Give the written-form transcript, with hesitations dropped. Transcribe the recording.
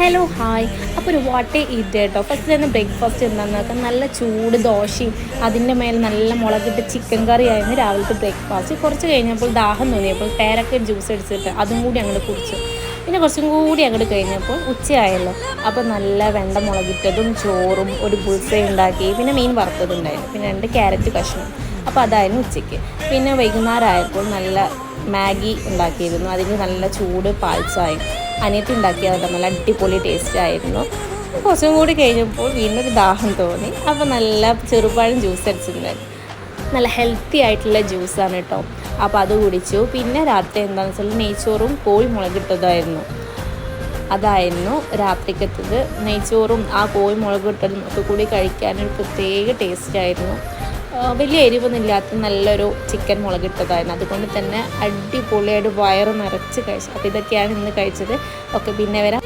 Hello hi. അപ്പോൾ ഒരു വാട്ടേ eat കേട്ടോ. ഫസ്റ്റ് തന്നെ ബ്രേക്ക്ഫാസ്റ്റ് എന്താണെന്ന് നോക്കാം. നല്ല ചൂട് ദോശയും അതിൻ്റെ മേലെ നല്ല മുളകിട്ട് ചിക്കൻ കറി ആയിരുന്നു രാവിലത്തെ ബ്രേക്ക്ഫാസ്റ്റ്. കുറച്ച് കഴിഞ്ഞപ്പോൾ ദാഹം തോന്നിയപ്പോൾ കാരറ്റ് ജ്യൂസ് അടിച്ചിട്ട് അതും കൂടി അങ്ങോട്ട് കുടിച്ചു. പിന്നെ കുറച്ചും കൂടി അങ്ങോട്ട് കഴിഞ്ഞപ്പോൾ ഉച്ചയായല്ലോ. അപ്പോൾ നല്ല വെണ്ട മുളകിട്ടതും ചോറും ഒരു ബുൾസൈ ഉണ്ടാക്കി, പിന്നെ മീൻ വറുത്തതുണ്ടായിരുന്നു, പിന്നെ 2 ക്യാരറ്റ് കഷ്ണം. അപ്പോൾ അതായിരുന്നു ഉച്ചയ്ക്ക്. പിന്നെ വൈകുന്നേരം ആയപ്പോൾ നല്ല മാഗി ഉണ്ടാക്കിയിരുന്നു. അതിന് നല്ല ചൂട് പാൽച്ചായും അനിയത്തി ഉണ്ടാക്കിയതല്ല, നല്ല അടിപൊളി ടേസ്റ്റ് ആയിരുന്നു. കുറച്ചും കൂടി കഴിഞ്ഞപ്പോൾ വീണ്ടും ഒരു ദാഹം തോന്നി. അപ്പോൾ നല്ല ചെറുപഴം ജ്യൂസ് അടിച്ചിട്ടുണ്ടായിരുന്നു. നല്ല ഹെൽത്തി ആയിട്ടുള്ള ജ്യൂസാണ് കേട്ടോ. അപ്പോൾ അത് കുടിച്ചു. പിന്നെ രാത്രി എന്താണെന്ന് വെച്ചാൽ നെയ്ച്ചോറും കോഴി മുളകിട്ടതായിരുന്നു. അതായിരുന്നു രാത്രിക്കത്തത്. നെയ്ച്ചോറും ആ കോഴി മുളകിട്ടതും ഒക്കെ കൂടി കഴിക്കാനൊരു പ്രത്യേക ടേസ്റ്റായിരുന്നു. വലിയ എരിവൊന്നുമില്ലാത്ത നല്ലൊരു ചിക്കൻ മുളകിട്ടതായിരുന്നു. അതുകൊണ്ട് തന്നെ അടിപൊളിയായിട്ട് വയറ് നിറച്ച് കഴിച്ചു. അപ്പോൾ ഇതൊക്കെയാണ് ഇന്ന് കഴിച്ചത്. ഓക്കെ, പിന്നെ വരാം.